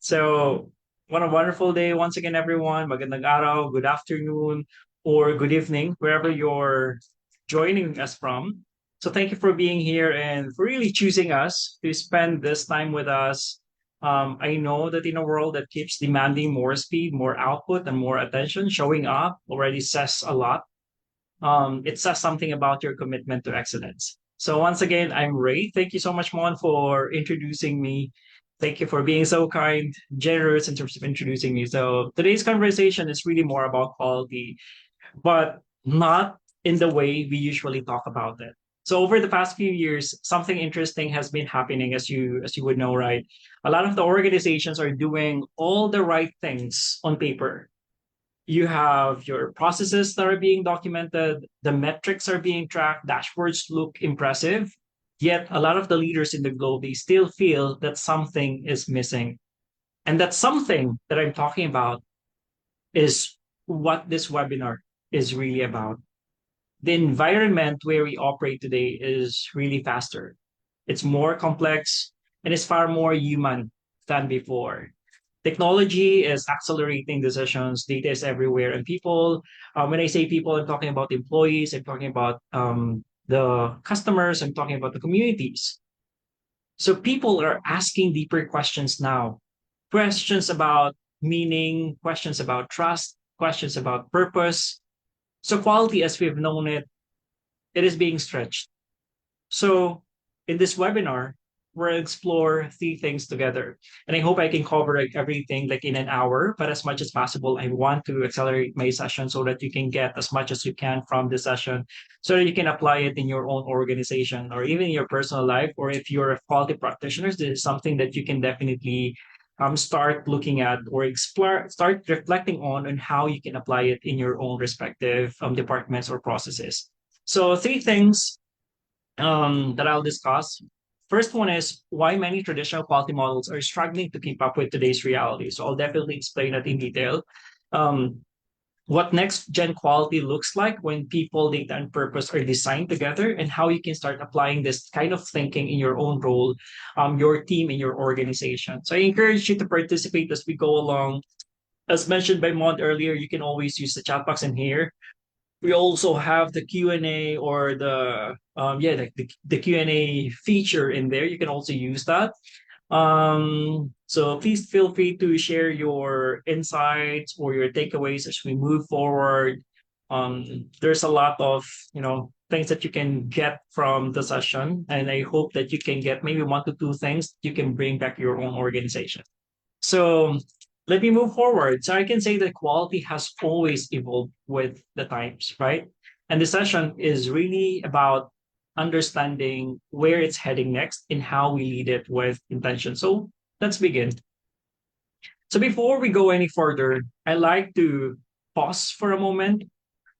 So, what a wonderful day once again, everyone. Magandang araw, good afternoon, or good evening, wherever you're joining us from. So, thank you for being here and for really choosing us to spend this time with us. I know that in a world that keeps demanding more speed, more output, and more attention, showing up already says a lot. It says something about your commitment to excellence. So once again, I'm Ray. Thank you so much, Mon, for introducing me. Thank you for being so kind, generous in terms of introducing me. So today's conversation is really more about quality, but not in the way we usually talk about it. So over the past few years, something interesting has been happening, as you would know, right? A lot of the organizations are doing all the right things on paper. You have your processes that are being documented, the metrics are being tracked, dashboards look impressive. Yet a lot of the leaders in the globe, they still feel that something is missing. And that something that I'm talking about is what this webinar is really about. The environment where we operate today is really faster. It's more complex and it's far more human than before. Technology is accelerating decisions, data is everywhere, and people, when I say people, I'm talking about employees, I'm talking about the customers, I'm talking about the communities. So people are asking deeper questions now, questions about meaning, questions about trust, questions about purpose. So quality as we've known it, it is being stretched. So in this webinar, we'll explore three things together. And I hope I can cover like everything like in an hour, but as much as possible, I want to accelerate my session so that you can get as much as you can from the session so that you can apply it in your own organization or even in your personal life. Or if you're a quality practitioner, this is something that you can definitely start looking at or explore, start reflecting on how you can apply it in your own respective departments or processes. So three things that I'll discuss. First one is why many traditional quality models are struggling to keep up with today's reality. So I'll definitely explain that in detail. Um, what next gen quality looks like when people, data, and purpose are designed together, and how you can start applying this kind of thinking in your own role, your team, in your organization. So I encourage you to participate as we go along. As mentioned by Mont earlier, you can always use the chat box in here. We also have the Q&A or the Q&A feature in there. You can also use that. So please feel free to share your insights or your takeaways as we move forward. There's a lot of things that you can get from the session, and I hope that you can get maybe one to two things you can bring back to your own organization. So let me move forward. So I can say that quality has always evolved with the times, right? And the session is really about understanding where it's heading next and how we lead it with intention. So let's begin. So before we go any further, I like to pause for a moment.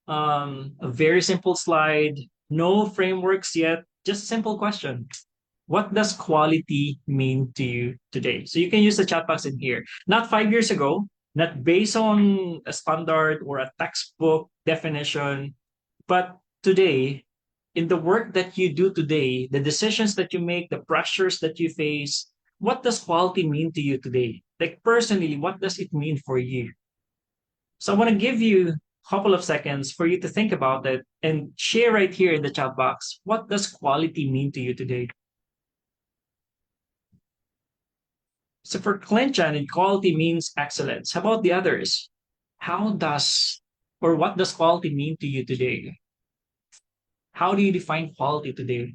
A very simple slide, no frameworks yet, just a simple question. What does quality mean to you today? So you can use the chat box in here. Not 5 years ago, not based on a standard or a textbook definition, but today, in the work that you do today, the decisions that you make, the pressures that you face, what does quality mean to you today? Like personally, what does it mean for you? So I want to give you a couple of seconds for you to think about it and share right here in the chat box. What does quality mean to you today? So for Clinton, equality means excellence. How about the others? How does or what does quality mean to you today? How do you define quality today?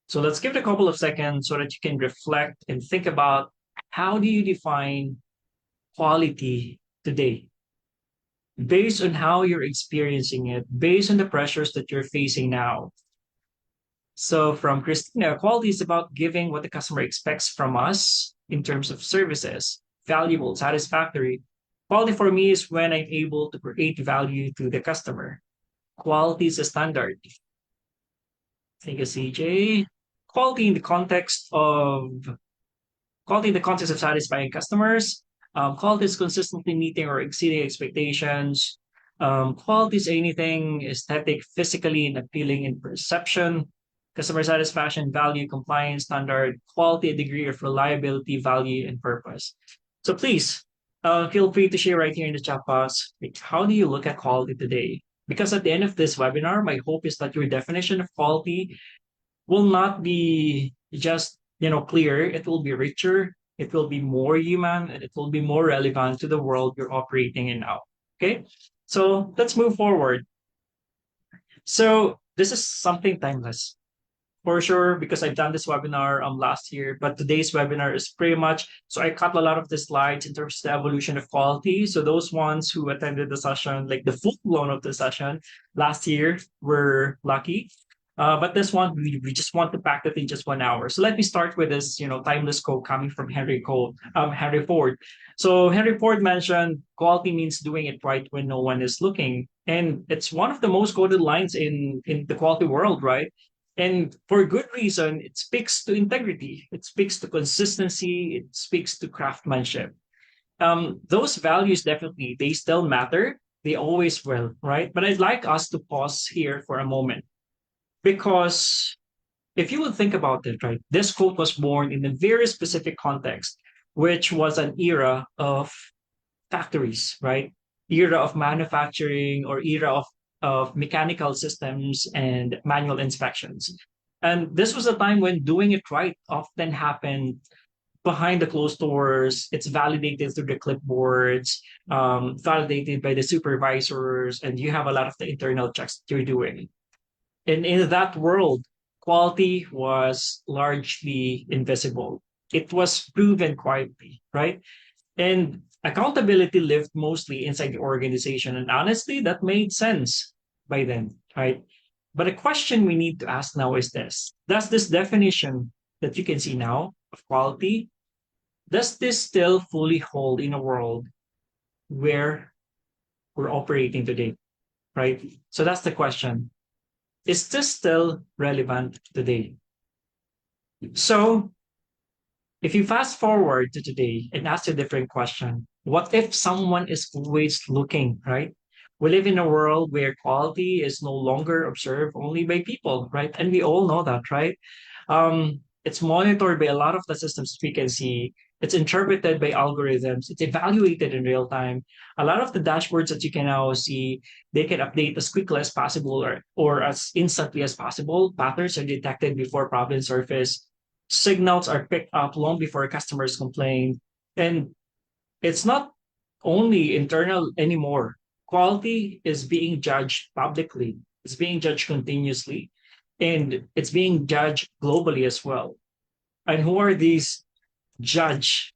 So let's give it a couple of seconds so that you can reflect and think about how do you define quality today? Based on how you're experiencing it, based on the pressures that you're facing now. So from Christina, quality is about giving what the customer expects from us in terms of services, valuable, satisfactory. Quality for me is when I'm able to create value to the customer. Quality is a standard. Thank you, CJ. Quality in the context of quality in the context of satisfying customers. Quality is consistently meeting or exceeding expectations. Quality is anything aesthetic, physically and appealing in perception. customer satisfaction, value, compliance, standard, quality, a degree of reliability, value, and purpose. So please feel free to share right here in the chat box. Like, how do you look at quality today? Because at the end of this webinar, my hope is that your definition of quality will not be just clear. It will be richer. It will be more human, and it will be more relevant to the world you're operating in now. Okay, so let's move forward. So this is something timeless for sure because I've done this webinar last year, but today's webinar is pretty much so I cut a lot of the slides in terms of the evolution of quality. So those ones who attended the session, like the full blown of the session last year, were lucky. But this one, we just want to pack it in just 1 hour. So let me start with this, timeless quote coming from Henry Ford. So Henry Ford mentioned quality means doing it right when no one is looking. And it's one of the most quoted lines in the quality world, right? And for good reason, it speaks to integrity, it speaks to consistency, it speaks to craftsmanship. Those values definitely they still matter. They always will, right? But I'd like us to pause here for a moment because if you would think about it, right, this quote was born in a very specific context, which was an era of factories, right? Era of manufacturing or era of mechanical systems and manual inspections. And this was a time when doing it right often happened behind the closed doors. It's validated through the clipboards, validated by the supervisors, and you have a lot of the internal checks that you're doing. And in that world, quality was largely invisible. It was proven quietly, right? And accountability lived mostly inside the organization. And honestly, that made sense by then, right? But a question we need to ask now is this: does this definition that you can see now of quality, does this still fully hold in a world where we're operating today, right? So that's the question. Is this still relevant today? So if you fast forward to today and ask a different question, what if someone is always looking, right? We live in a world where quality is no longer observed only by people, right? And we all know that, right? It's monitored by a lot of the systems we can see. It's interpreted by algorithms. It's evaluated in real time. A lot of the dashboards that you can now see, they can update as quickly as possible or as instantly as possible. Patterns are detected before problems surface. Signals are picked up long before customers complain. And it's not only internal anymore. Quality is being judged publicly. It's being judged continuously, and it's being judged globally as well. And who are these judge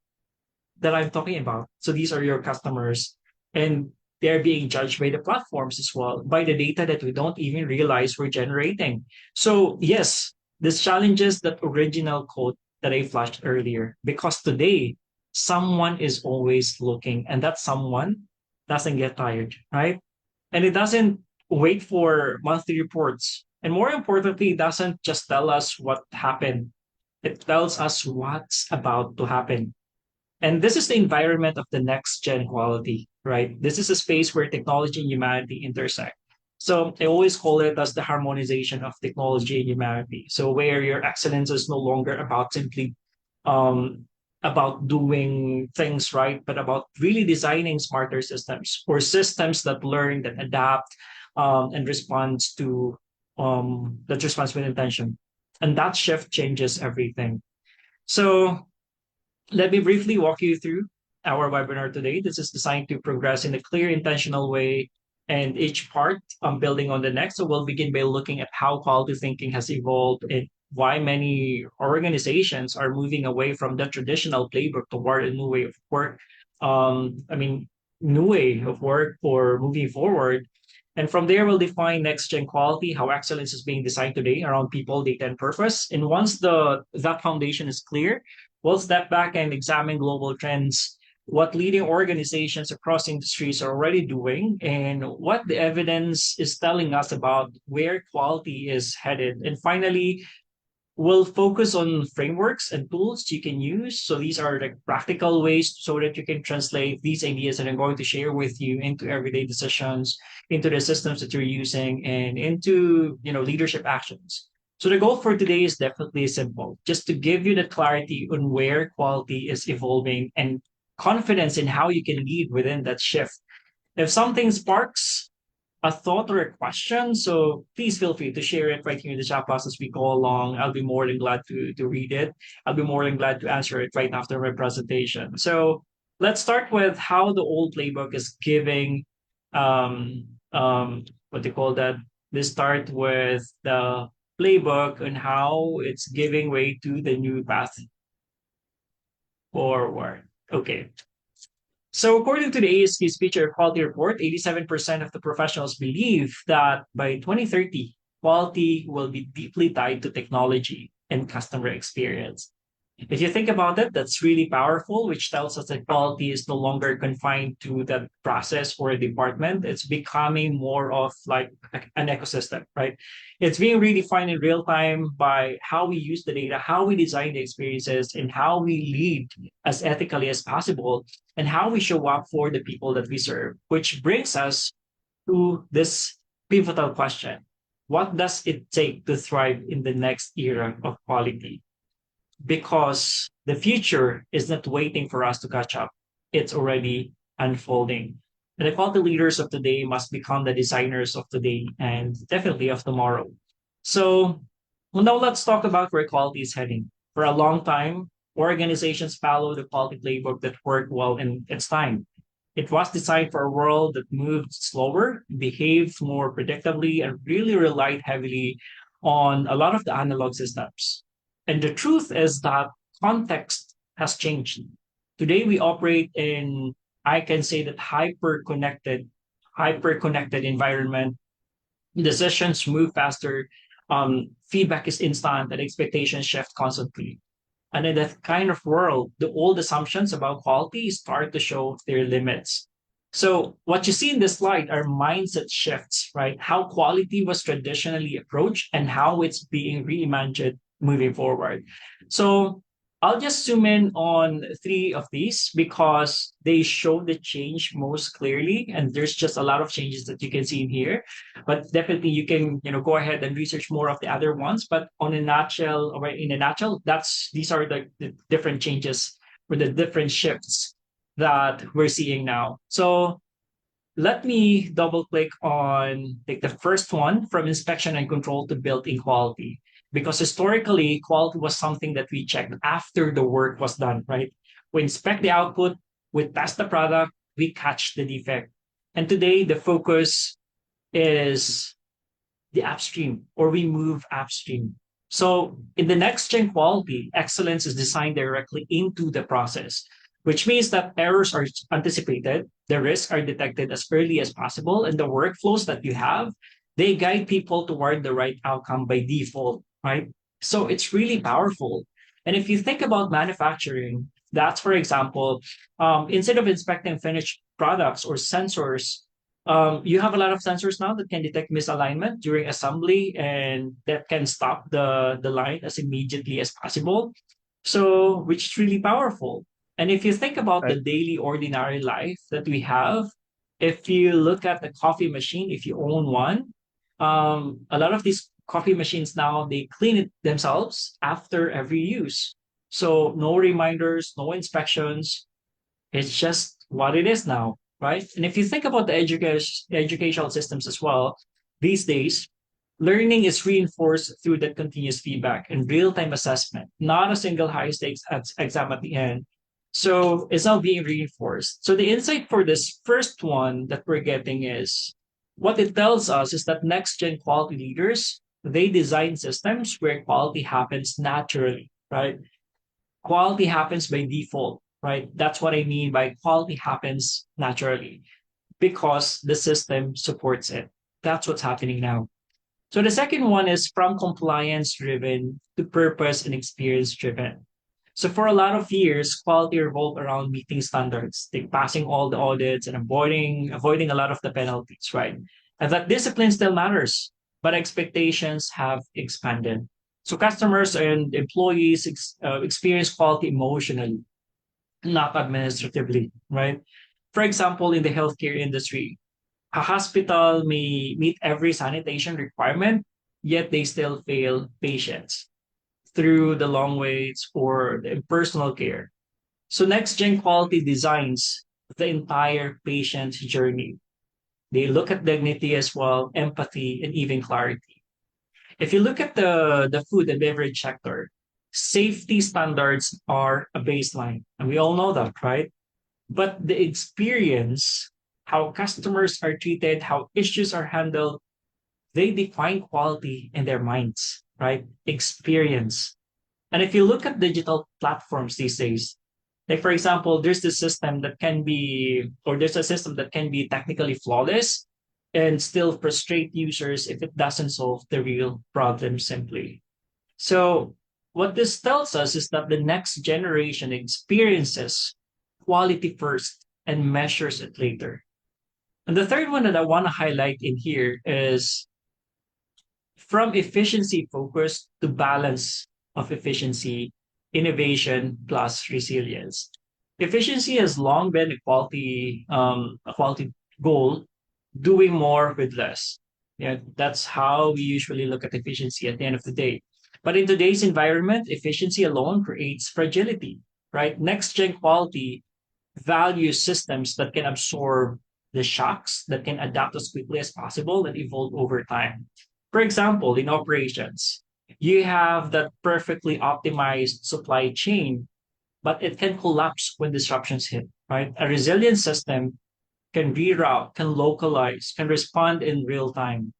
that I'm talking about? So these are your customers, and they're being judged by the platforms as well, by the data that we don't even realize we're generating. So yes, this challenges that original quote that I flashed earlier, because today someone is always looking, and that someone doesn't get tired, right? And it doesn't wait for monthly reports. And more importantly, it doesn't just tell us what happened. It tells us what's about to happen. And this is the environment of the next gen quality, right? This is a space where technology and humanity intersect. So I always call it as the harmonization of technology and humanity. So where your excellence is no longer about simply um, about doing things right, but about really designing smarter systems or systems that learn, that adapt, and responds to that responds with intention. And that shift changes everything. So let me briefly walk you through our webinar today. This is designed to progress in a clear, intentional way, and each part building on the next. So we'll begin by looking at how quality thinking has evolved and why many organizations are moving away from the traditional playbook toward a new way of work. New way of work or moving forward. And from there, we'll define next gen quality, how excellence is being designed today around people, data, and purpose. And once the that foundation is clear, we'll step back and examine global trends, what leading organizations across industries are already doing, and what the evidence is telling us about where quality is headed. And finally, we'll focus on frameworks and tools you can use. So these are like practical ways so that you can translate these ideas that I'm going to share with you into everyday decisions, into the systems that you're using, and into leadership actions. So the goal for today is definitely simple, just to give you the clarity on where quality is evolving and confidence in how you can lead within that shift. If something sparks a thought or a question, so please feel free to share it right here in the chat box as we go along. I'll be more than glad to read it. I'll be more than glad to answer it right after my presentation. So let's start with how the old playbook is giving what they call that. Let's start with the playbook and how it's giving way to the new path forward. Okay. So according to the ASQ Speech Air Quality Report, 87% of the professionals believe that by 2030, quality will be deeply tied to technology and customer experience. If you think about it, that's really powerful, which tells us that quality is no longer confined to the process or a department. It's becoming more of like an ecosystem, right? It's being redefined in real time by how we use the data, how we design the experiences, and how we lead as ethically as possible, and how we show up for the people that we serve, which brings us to this pivotal question. What does it take to thrive in the next era of quality? Because the future is not waiting for us to catch up. It's already unfolding. And the quality leaders of today must become the designers of today and definitely of tomorrow. So, well, now let's talk about where quality is heading. For a long time, organizations follow the quality playbook that worked well in its time. It was designed for a world that moved slower, behaved more predictably, and really relied heavily on a lot of the analog systems. And the truth is that context has changed. Today we operate in, I can say that hyper connected environment. Decisions move faster, feedback is instant, and expectations shift constantly. And in that kind of world, the old assumptions about quality start to show their limits. So what you see in this slide are mindset shifts, right? How quality was traditionally approached and how it's being reimagined moving forward. So I'll just zoom in on three of these because they show the change most clearly. And there's just a lot of changes that you can see in here. But definitely you can, go ahead and research more of the other ones. But in a nutshell, these are the different changes or the different shifts that we're seeing now. So let me double click on like the first one, from inspection and control to built-in quality. Because historically, quality was something that we checked after the work was done, right? We inspect the output, we test the product, we catch the defect. And today, the focus is the upstream, or we move upstream. So in the next gen quality, excellence is designed directly into the process, which means that errors are anticipated, the risks are detected as early as possible, and the workflows that you have, they guide people toward the right outcome by default, right? So it's really powerful. And if you think about manufacturing, that's for example, instead of inspecting finished products or sensors, you have a lot of sensors now that can detect misalignment during assembly and that can stop the line as immediately as possible. So, which is really powerful. And if you think about Right. the daily ordinary life that we have, if you look at the coffee machine, if you own one, a lot of these coffee machines now, they clean it themselves after every use. So no reminders, no inspections, it's just what it is now, right? And if you think about the educational systems as well, these days, learning is reinforced through that continuous feedback and real-time assessment, not a single high-stakes exam at the end. So it's now being reinforced. So the insight for this first one that we're getting is what it tells us is that next-gen quality leaders, they design systems where quality happens naturally, right? Quality happens by default, right? That's what I mean by quality happens naturally because the system supports it. That's what's happening now. So the second one is from compliance driven to purpose and experience driven. So for a lot of years, quality revolved around meeting standards, like passing all the audits and avoiding a lot of the penalties, right? And that discipline still matters, but expectations have expanded. So customers and employees experience quality emotionally, not administratively, right? For example, in the healthcare industry, a hospital may meet every sanitation requirement, yet they still fail patients through the long waits or the impersonal care. So next gen quality designs the entire patient journey. They look at dignity as well, empathy, and even clarity. If you look at the food and beverage sector, safety standards are a baseline. And we all know that, right? But the experience, how customers are treated, how issues are handled, they define quality in their minds, right? Experience. And if you look at digital platforms these days, like for example, there's this system that can be, or there's a system that can be technically flawless and still frustrate users if it doesn't solve the real problem simply. So what this tells us is that the next generation experiences quality first and measures it later. And the third one that I want to highlight in here is from efficiency focus to balance of efficiency, innovation plus resilience. Efficiency has long been a quality goal, doing more with less. Yeah, that's how we usually look at efficiency at the end of the day. But in today's environment, efficiency alone creates fragility, right? Next gen quality value systems that can absorb the shocks, that can adapt as quickly as possible and evolve over time. For example, in operations, you have that perfectly optimized supply chain, but it can collapse when disruptions hit, right? A resilient system can reroute, can localize, can respond in real time.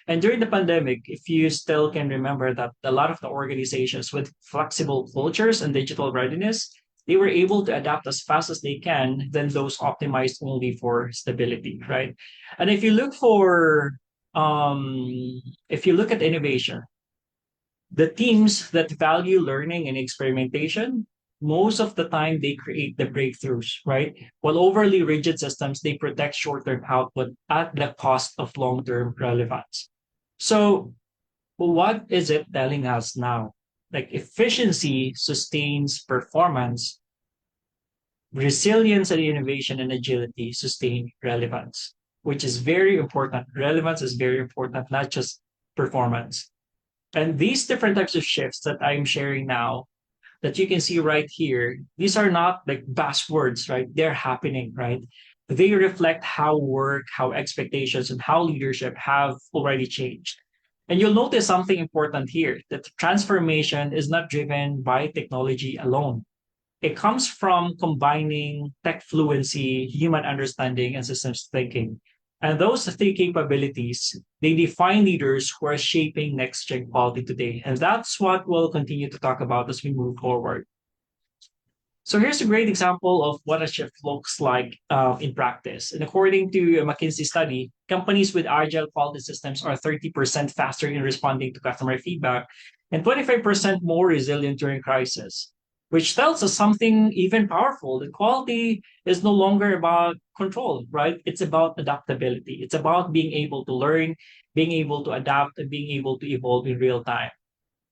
And during the pandemic, if you still can remember that a lot of the organizations with flexible cultures and digital readiness, they were able to adapt as fast as they can than those optimized only for stability, right? And if you look at innovation, the teams that value learning and experimentation, most of the time they create the breakthroughs, right? While overly rigid systems, they protect short-term output at the cost of long-term relevance. So what is it telling us now? Like efficiency sustains performance, resilience and innovation and agility sustain relevance, which is very important. Relevance is very important, not just performance. And these different types of shifts that I'm sharing now that you can see right here, these are not like buzzwords, right? They're happening, right? They reflect how work, how expectations, and how leadership have already changed. And you'll notice something important here that transformation is not driven by technology alone. It comes from combining tech fluency, human understanding, and systems thinking. And those three capabilities, they define leaders who are shaping next gen quality today. And that's what we'll continue to talk about as we move forward. So here's a great example of what a shift looks like in practice. And according to a McKinsey study, companies with agile quality systems are 30% faster in responding to customer feedback and 25% more resilient during crisis, which tells us something even powerful. The quality is no longer about control, right? It's about adaptability. It's about being able to learn, being able to adapt, and being able to evolve in real time.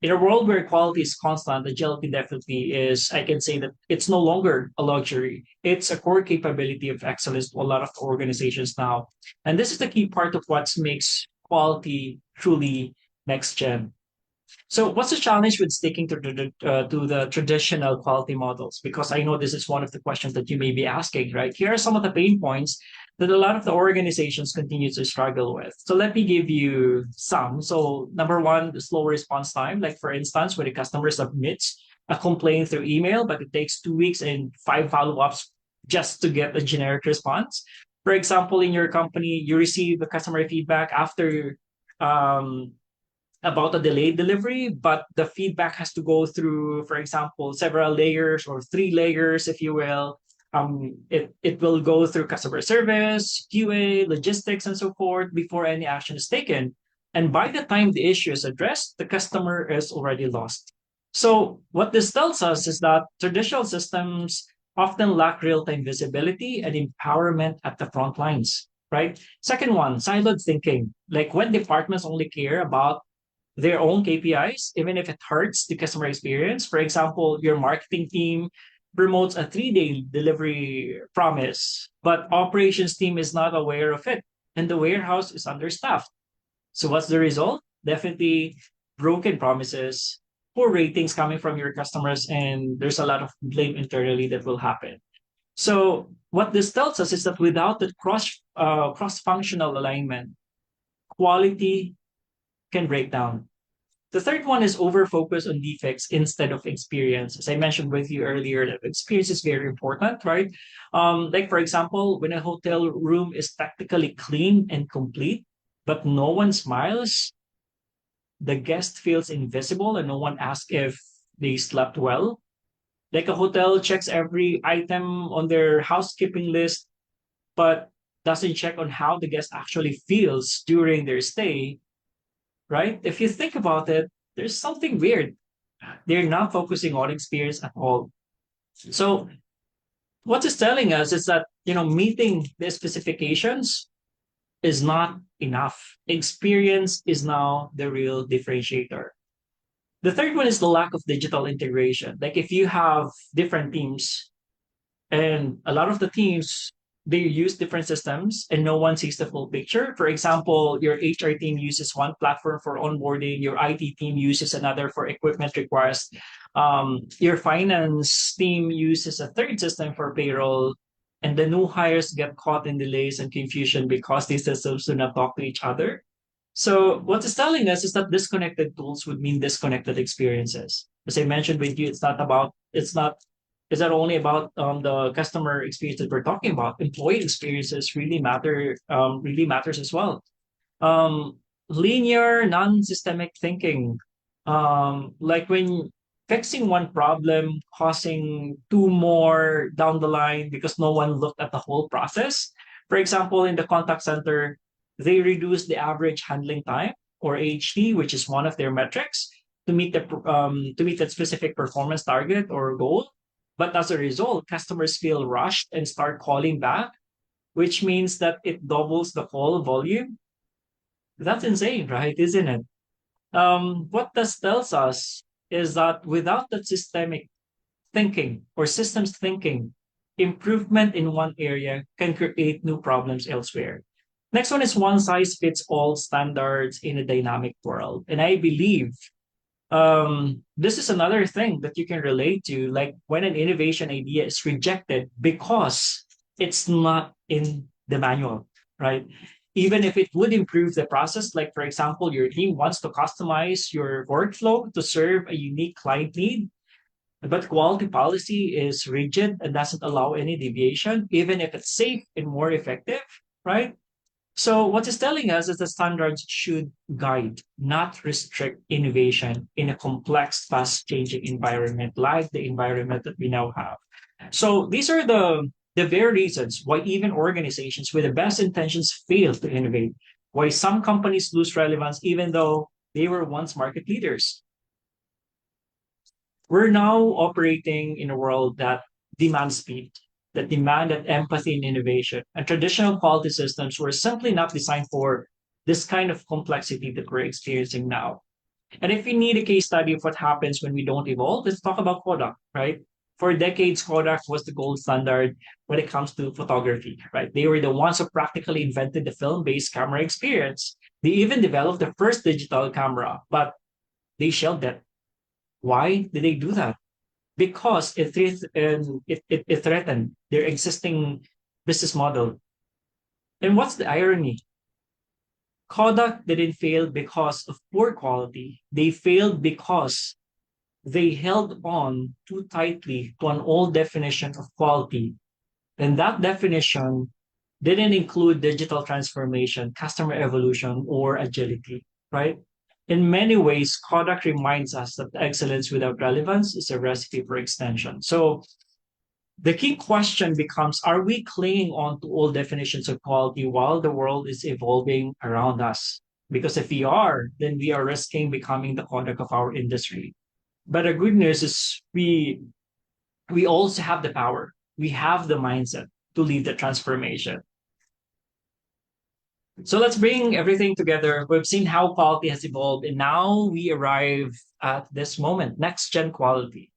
In a world where quality is constant, agility definitely is, I can say that it's no longer a luxury. It's a core capability of excellence to a lot of organizations now. And this is the key part of what makes quality truly next gen. So, what's the challenge with sticking to the traditional quality models? Because I know this is one of the questions that you may be asking, right? Here are some of the pain points that a lot of the organizations continue to struggle with. So, let me give you some. So, number one, the slow response time. Like, for instance, when a customer submits a complaint through email, but it takes 2 weeks and five follow ups just to get a generic response. For example, in your company, you receive the customer feedback after um, about a delayed delivery, but the feedback has to go through, for example, several layers or three layers, if you will. It will go through customer service, QA, logistics, and so forth before any action is taken. And by the time the issue is addressed, the customer is already lost. So what this tells us is that traditional systems often lack real-time visibility and empowerment at the front lines, right? Second one, siloed thinking. Like when departments only care about their own KPIs, even if it hurts the customer experience. For example, your marketing team promotes a 3-day delivery promise, but operations team is not aware of it, and the warehouse is understaffed. So what's the result? definitely broken promises, poor ratings coming from your customers, and there's a lot of blame internally that will happen. So what this tells us is that without the cross functional alignment, quality can break down. The third one is over focus on defects instead of experience. As I mentioned with you earlier, that experience is very important, right? Like for example, when a hotel room is technically clean and complete, but no one smiles, the guest feels invisible and no one asks if they slept well. Like a hotel checks every item on their housekeeping list, but doesn't check on how the guest actually feels during their stay, right? If you think about it, there's something weird. They're not focusing on experience at all. So what it's telling us is that, meeting the specifications is not enough. Experience is now the real differentiator. The third one is the lack of digital integration. Like if you have different teams, and a lot of the teams, they use different systems and no one sees the full picture. For example, your HR team uses one platform for onboarding, your IT team uses another for equipment request, your finance team uses a third system for payroll, and the new hires get caught in delays and confusion because these systems do not talk to each other. So what it's telling us is that disconnected tools would mean disconnected experiences. As I mentioned with you, it's not only about the customer experience that we're talking about. Employee experiences really matters as well. Linear, non-systemic thinking, like when fixing one problem, causing two more down the line because no one looked at the whole process. For example, in the contact center, they reduce the average handling time or AHT, which is one of their metrics, to meet that specific performance target or goal. But as a result, customers feel rushed and start calling back, which means that it doubles the call volume. That's insane, right? Isn't it? What this tells us is that without that systemic thinking or systems thinking, improvement in one area can create new problems elsewhere. Next one is one size fits all standards in a dynamic world. And I believe this is another thing that you can relate to, like when an innovation idea is rejected because it's not in the manual, right? Even if it would improve the process, like for example, your team wants to customize your workflow to serve a unique client need, but quality policy is rigid and doesn't allow any deviation, even if it's safe and more effective, right? So what it's telling us is the standards should guide, not restrict innovation in a complex, fast-changing environment like the environment that we now have. So these are the very reasons why even organizations with the best intentions fail to innovate, why some companies lose relevance even though they were once market leaders. We're now operating in a world that demands speed, that demanded empathy and innovation. And traditional quality systems were simply not designed for this kind of complexity that we're experiencing now. And if we need a case study of what happens when we don't evolve, let's talk about Kodak, right? For decades, Kodak was the gold standard when it comes to photography, right? They were the ones who practically invented the film-based camera experience. They even developed the first digital camera, but they shelved it. Why did they do that? Because it threatened their existing business model. And what's the irony? Kodak didn't fail because of poor quality. They failed because they held on too tightly to an old definition of quality. And that definition didn't include digital transformation, customer evolution, or agility, right? In many ways, Kodak reminds us that excellence without relevance is a recipe for extension. So the key question becomes, are we clinging on to old definitions of quality while the world is evolving around us? Because if we are, then we are risking becoming the Kodak of our industry. But the good news is we also have the power. We have the mindset to lead the transformation. So let's bring everything together. We've seen how quality has evolved, and now we arrive at this moment, next gen quality.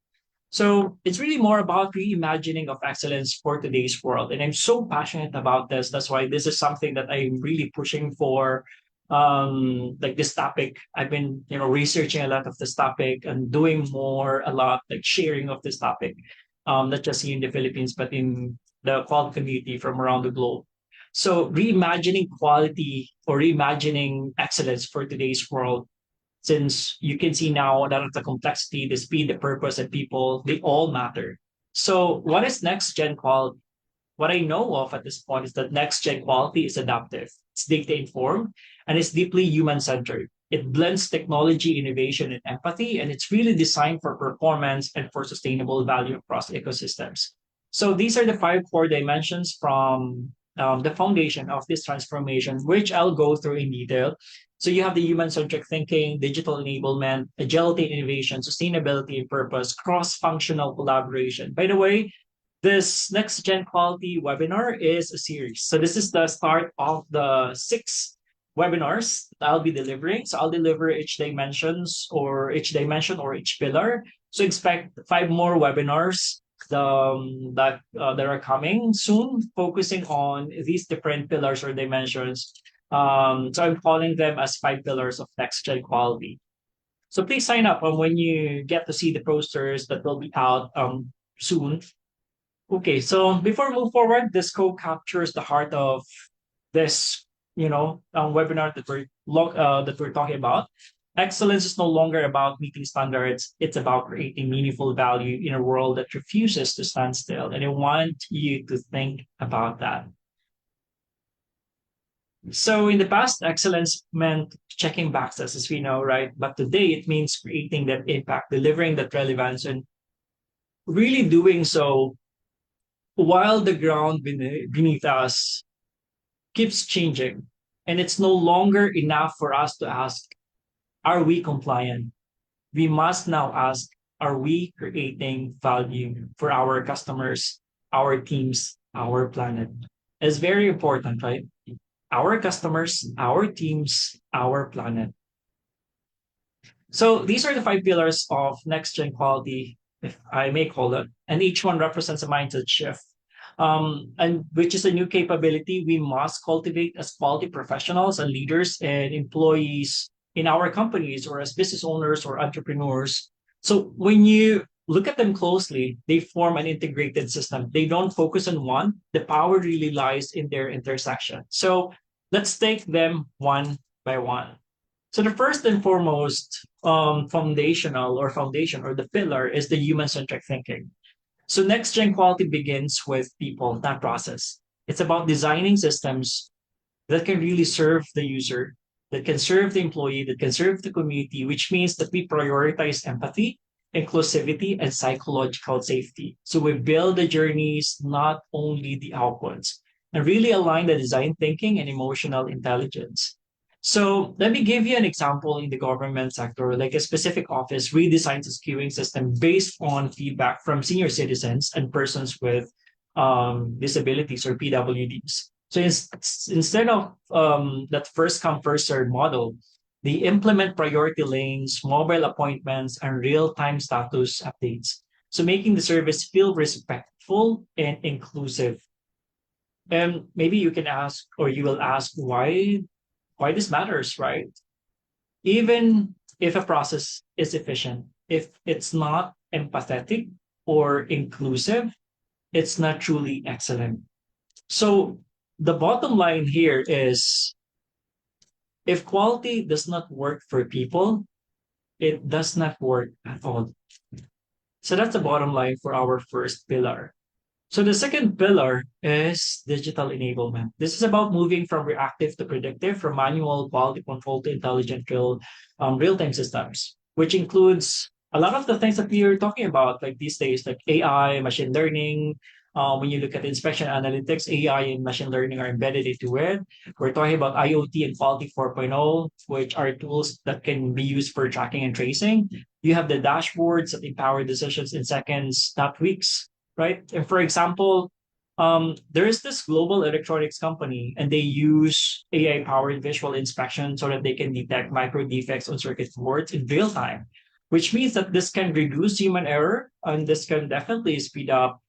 So it's really more about reimagining of excellence for today's world. And I'm so passionate about this. That's why this is something that I'm really pushing for. like this topic. I've been, researching a lot of this topic and doing more, a lot like sharing of this topic, not just here in the Philippines, but in the quality community from around the globe. So reimagining quality or reimagining excellence for today's world, since you can see now that the complexity, the speed, the purpose, and people, they all matter. So what is next gen quality? What I know of at this point is that next gen quality is adaptive, it's data informed, and it's deeply human centered. It blends technology, innovation, and empathy, and it's really designed for performance and for sustainable value across ecosystems. So these are the five core dimensions from the foundation of this transformation, which I'll go through in detail. So you have the human-centric thinking, digital enablement, agility, innovation, sustainability, and purpose, cross-functional collaboration. By the way, this next gen quality webinar is a series. So this is the start of the 6 webinars that I'll be delivering. So I'll deliver each dimension or each pillar. So expect 5 more webinars that are coming soon, focusing on these different pillars or dimensions. So I'm calling them as 5 pillars of next gen quality. So please sign up when you get to see the posters that will be out soon. Okay, so before we move forward, this code captures the heart of this, webinar that we're talking about. Excellence is no longer about meeting standards; it's about creating meaningful value in a world that refuses to stand still. And I want you to think about that. So in the past, excellence meant checking boxes, as we know, right? But today, it means creating that impact, delivering that relevance, and really doing so while the ground beneath us keeps changing. And it's no longer enough for us to ask, are we compliant? We must now ask, are we creating value for our customers, our teams, our planet? It's very important, right? Our customers, our teams, our planet. So these are the 5 pillars of next gen quality, if I may call it, and each one represents a mindset shift. And which is a new capability we must cultivate as quality professionals and leaders and employees in our companies or as business owners or entrepreneurs. So when you look at them closely, they form an integrated system. They don't focus on one. The power really lies in their intersection. So let's take them one by one. So the first and foremost foundation or the pillar is the human-centric thinking. So next gen quality begins with people, not process. It's about designing systems that can really serve the user, that can serve the employee, that can serve the community, which means that we prioritize empathy, inclusivity, and psychological safety. So we build the journeys, not only the outputs, and really align the design thinking and emotional intelligence. So let me give you an example in the government sector, like a specific office redesigns its queuing system based on feedback from senior citizens and persons with disabilities or PWDs. So instead of that first come first served model, they implement priority lanes, mobile appointments, and real time status updates. So making the service feel respectful and inclusive. And maybe you can ask, or you will ask, why this matters, right? Even if a process is efficient, if it's not empathetic or inclusive, it's not truly excellent. So the bottom line here is if quality does not work for people, it does not work at all. So that's the bottom line for our first pillar. So the second pillar is digital enablement. This is about moving from reactive to predictive, from manual quality control to intelligent real-time systems, which includes a lot of the things that we are talking about, like these days, like AI, machine learning. When you look at inspection analytics, AI and machine learning are embedded into it. We're talking about IoT and Quality 4.0, which are tools that can be used for tracking and tracing. You have the dashboards that empower decisions in seconds, not weeks, right? And for example, there is this global electronics company, and they use AI-powered visual inspection so that they can detect micro defects on circuit boards in real time, which means that this can reduce human error, and this can definitely speed up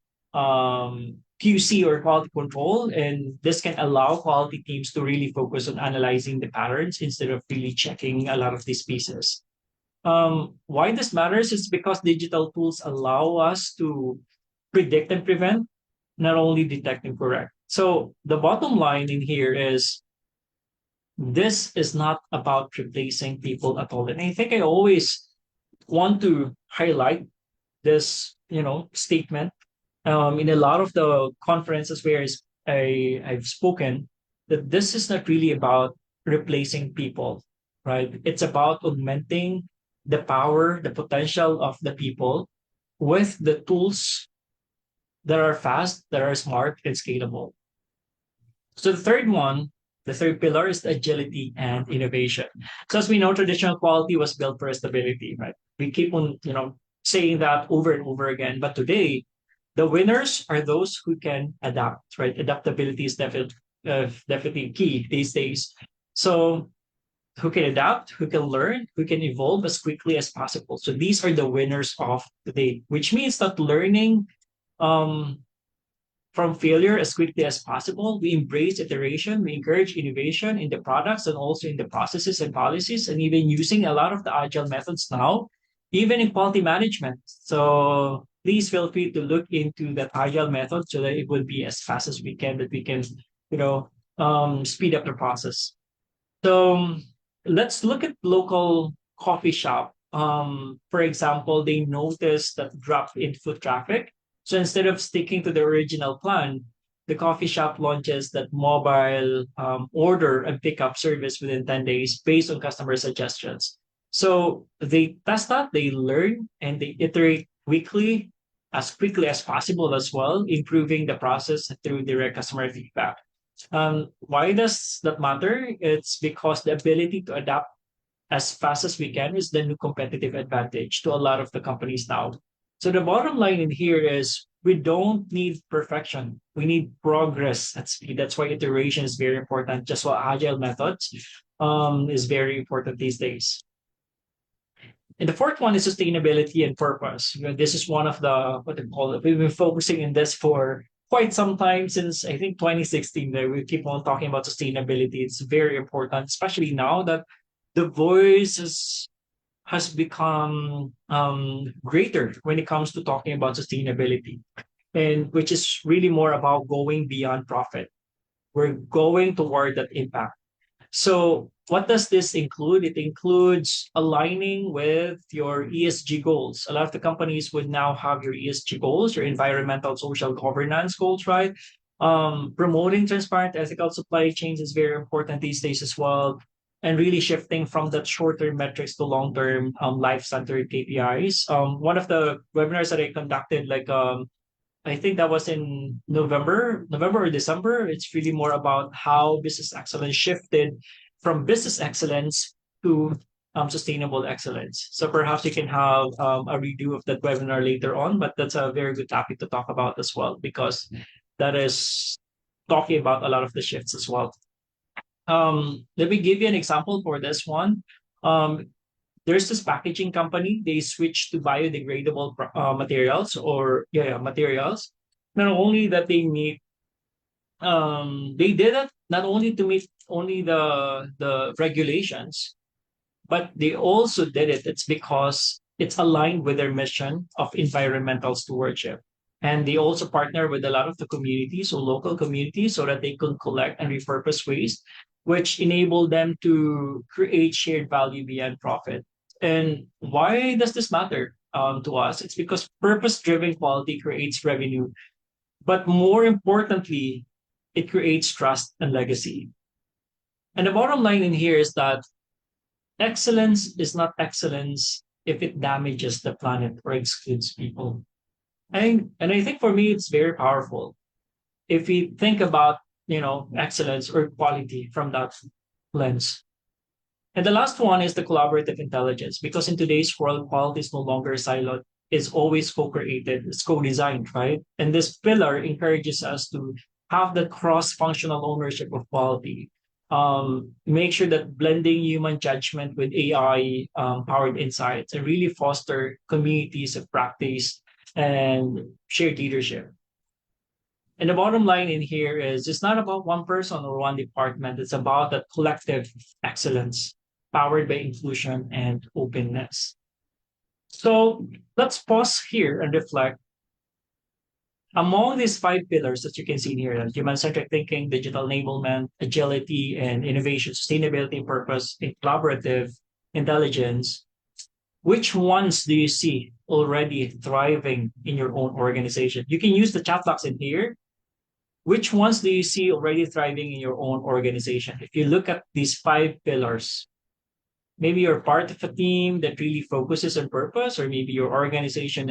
QC or quality control, and this can allow quality teams to really focus on analyzing the patterns instead of really checking a lot of these pieces. Why this matters is because digital tools allow us to predict and prevent, not only detect and correct. So the bottom line in here is this is not about replacing people at all. And I think I always want to highlight this, statement in a lot of the conferences where I've spoken, that this is not really about replacing people, right? It's about augmenting the power, the potential of the people with the tools that are fast, that are smart, and scalable. So the third pillar is agility and innovation. So as we know, traditional quality was built for stability, right? We keep on, saying that over and over again. But today, the winners are those who can adapt, right? Adaptability is definitely key these days. So who can adapt, who can learn, who can evolve as quickly as possible. So these are the winners of today, which means that learning um, from failure as quickly as possible. We embrace iteration. We encourage innovation in the products and also in the processes and policies, and even using a lot of the agile methods now, even in quality management. So please feel free to look into that agile method so that it will be as fast as we can, that we can, speed up the process. So let's look at local coffee shop. For example, they noticed that drop in foot traffic. So instead of sticking to the original plan, the coffee shop launches that mobile order and pickup service within 10 days based on customer suggestions. So they test that, they learn, and they iterate weekly as quickly as possible as well, improving the process through direct customer feedback. Why does that matter? It's because the ability to adapt as fast as we can is the new competitive advantage to a lot of the companies now. So the bottom line in here is we don't need perfection. We need progress at speed. That's why iteration is very important. Just what agile methods is very important these days. And the fourth one is sustainability and purpose. This is one of the what they call it. We've been focusing in this for quite some time since I think 2016. There we keep on talking about sustainability. It's very important, especially now that the voice has become greater when it comes to talking about sustainability, and which is really more about going beyond profit. We're going toward that impact. So, what does this include? It includes aligning with your ESG goals. A lot of the companies would now have your ESG goals, your environmental, social governance goals, right? Promoting transparent, ethical supply chains is very important these days as well. And really shifting from that short-term metrics to long-term life-centered KPIs. One of the webinars that I conducted, I think that was in November or December. It's really more about how business excellence shifted from business excellence to sustainable excellence. So perhaps you can have a redo of that webinar later on, but that's a very good topic to talk about as well, because that is talking about a lot of the shifts as well. Let me give you an example for this one. Um, there's this packaging company. They switched to biodegradable materials, or materials. Not only that they did it not only to meet only the regulations, but they also did it. It's because it's aligned with their mission of environmental stewardship. And they also partner with a lot of the communities or local communities so that they can collect and repurpose waste, which enable them to create shared value beyond profit. And why does this matter to us? It's because purpose driven quality creates revenue, but more importantly, it creates trust and legacy. And the bottom line in here is that excellence is not excellence if it damages the planet or excludes people. And I think for me, it's very powerful. If we think about, excellence or quality from that lens. And the last one is the collaborative intelligence, because in today's world, quality is no longer siloed. It's always co-created, it's co-designed, right? And this pillar encourages us to have the cross-functional ownership of quality. Make sure that blending human judgment with AI powered insights and really foster communities of practice and shared leadership. And the bottom line in here is it's not about one person or one department. It's about that collective excellence powered by inclusion and openness. So let's pause here and reflect. Among these five pillars that you can see here, human-centric thinking, digital enablement, agility and innovation, sustainability, purpose, and collaborative intelligence, which ones do you see already thriving in your own organization? You can use the chat box in here. Which ones do you see already thriving in your own organization? If you look at these five pillars, maybe you're part of a team that really focuses on purpose, or maybe your organization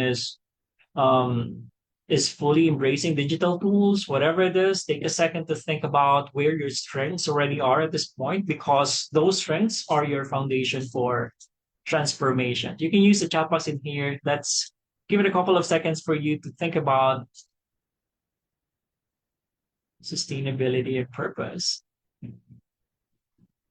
um, is fully embracing digital tools, whatever it is, take a second to think about where your strengths already are at this point, because those strengths are your foundation for transformation. You can use the chat box in here. Let's give it a couple of seconds for you to think about sustainability and purpose.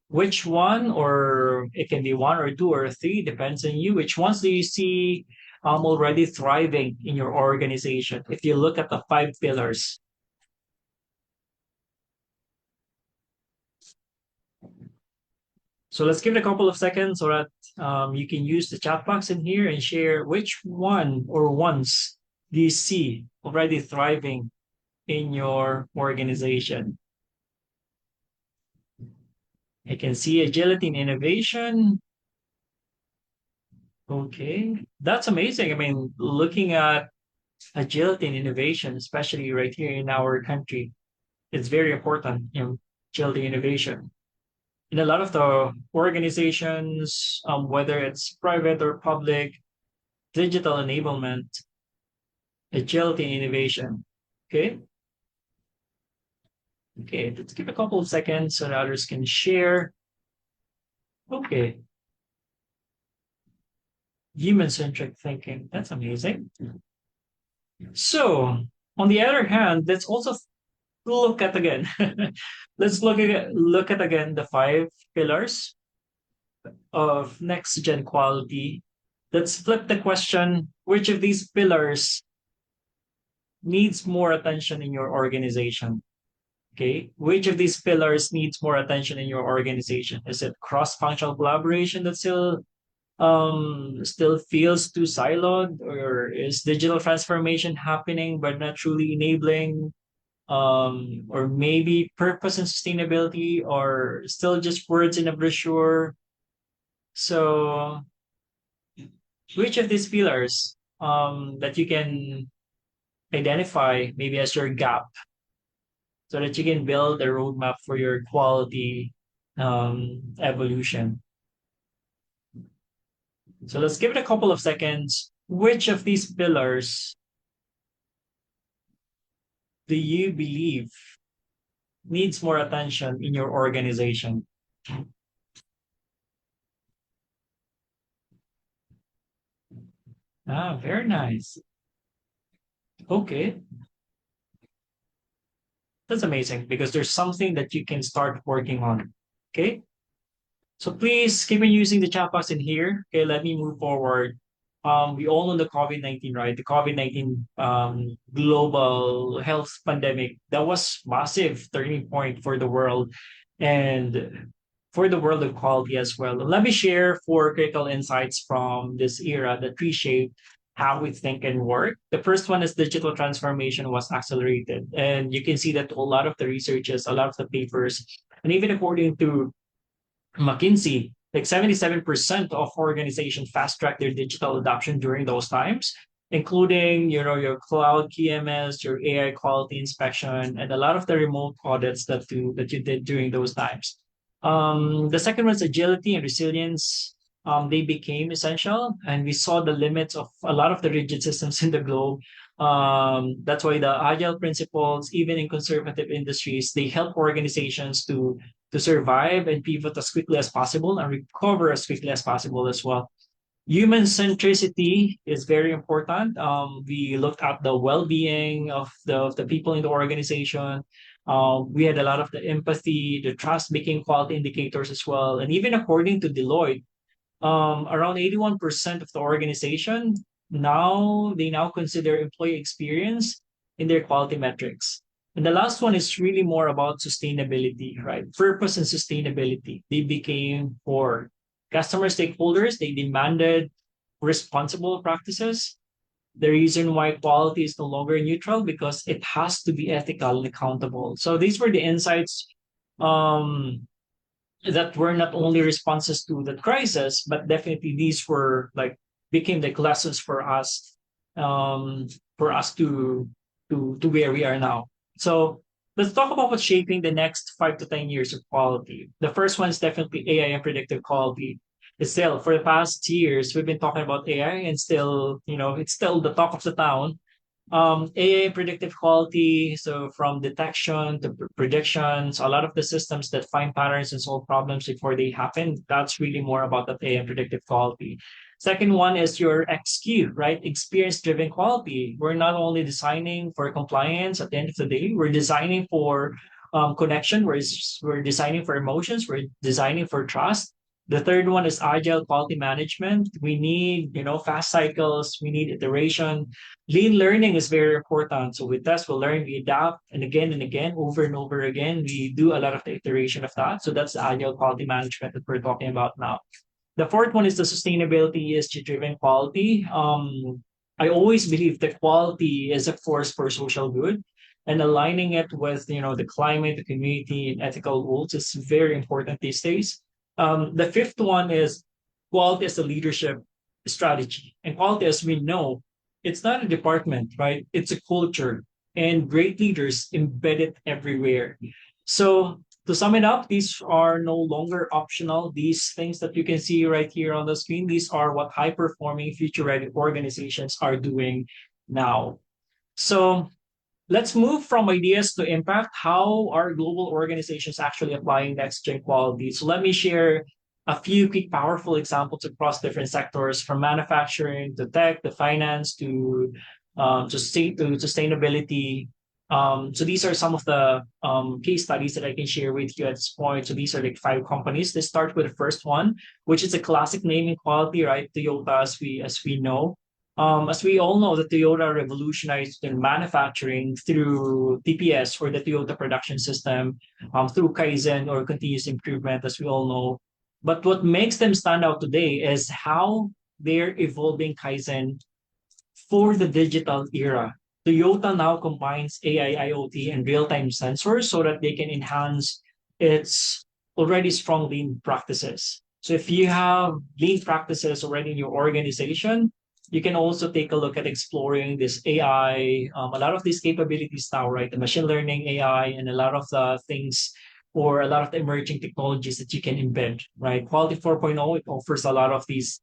Which one, or it can be one or two or three, depends on you. Which ones do you see already thriving in your organization? If you look at the five pillars, so let's give it a couple of seconds so that you can use the chat box in here and share which one or ones do you see already thriving in your organization. I can see agility and innovation. Okay, that's amazing. I mean, looking at agility and innovation, especially right here in our country, it's very important, agility and innovation. In a lot of the organizations, whether it's private or public, digital enablement, agility and innovation. Okay. Okay, let's give a couple of seconds so that others can share. Okay. Human-centric thinking. That's amazing. So, on the other hand, let's also look at again. Let's look at again the five pillars of next gen quality. Let's flip the question: which of these pillars needs more attention in your organization? Okay, which of these pillars needs more attention in your organization? Is it cross-functional collaboration that still feels too siloed, or is digital transformation happening but not truly enabling, or maybe purpose and sustainability are still just words in a brochure? So which of these pillars that you can identify maybe as your gap so that you can build a roadmap for your quality evolution? So let's give it a couple of seconds. Which of these pillars do you believe needs more attention in your organization? Ah, very nice. Okay, that's amazing because there's something that you can start working on. Okay, so please keep on using the chat box in here. Okay, let me move forward. We all know the COVID-19, right? The COVID-19 global health pandemic that was massive turning point for the world and for the world of quality as well. Let me share four critical insights from this era that reshaped how we think and work. The first one is digital transformation was accelerated. And you can see that a lot of the researches, a lot of the papers, and even according to McKinsey, like 77% of organizations fast track their digital adoption during those times, including, your cloud QMS, your AI quality inspection, and a lot of the remote audits that you did during those times. The second one is agility and resilience. They became essential, and we saw the limits of a lot of the rigid systems in the globe. That's why the agile principles, even in conservative industries, they help organizations to survive and pivot as quickly as possible and recover as quickly as possible as well. Human centricity is very important. We looked at the well-being of the people in the organization. We had a lot of the empathy, the trust making quality indicators as well. And even according to Deloitte, around 81% of the organization now consider employee experience in their quality metrics. And the last one is really more about sustainability, right? Purpose and sustainability. They became for customer stakeholders. They demanded responsible practices. The reason why quality is no longer neutral because it has to be ethical and accountable. So these were the insights um, that were not only responses to the crisis, but definitely these were like became like lessons um, for us to where we are now. So let's talk about what's shaping the next 5 to 10 years of quality. The first one is definitely AI and predictive quality. It's still for the past years we've been talking about AI, and still, it's still the talk of the town. AI predictive quality, so from detection to predictions, a lot of the systems that find patterns and solve problems before they happen, that's really more about that AI predictive quality. Second one is your XQ, right? Experience driven quality. We're not only designing for compliance at the end of the day, we're designing for connection, we're designing for emotions, we're designing for trust. The third one is agile quality management. We need, fast cycles, we need iteration. Lean learning is very important. So with test, we'll learn, we adapt, and again, over and over again. We do a lot of the iteration of that. So that's the annual quality management that we're talking about now. The fourth one is the sustainability ESG driven quality. I always believe that quality is a force for social good, and aligning it with the climate, the community, and ethical rules is very important these days. The fifth one is quality as a leadership strategy, and quality, as we know, it's not a department, right? It's a culture, and great leaders embed it everywhere. So to sum it up, these are no longer optional. These things that you can see right here on the screen, these are what high performing, future ready organizations are doing now. So let's move from ideas to impact. How are global organizations actually applying next gen quality? So let me share a few quick, powerful examples across different sectors, from manufacturing to tech to finance to sustainability. So these are some of the case studies that I can share with you at this point. So these are like 5 companies. Let's start with the first one, which is a classic name in quality, right? Toyota, as we know. As we all know, the Toyota revolutionized in manufacturing through TPS, or the Toyota Production System, through Kaizen, or continuous improvement, as we all know. But what makes them stand out today is how they're evolving Kaizen for the digital era. Toyota now combines AI, IoT, and real-time sensors so that they can enhance its already strong lean practices. So if you have lean practices already in your organization, you can also take a look at exploring this AI, a lot of these capabilities now, right? The machine learning AI, and a lot of the things, or a lot of the emerging technologies that you can embed, right? Quality 4.0, it offers a lot of these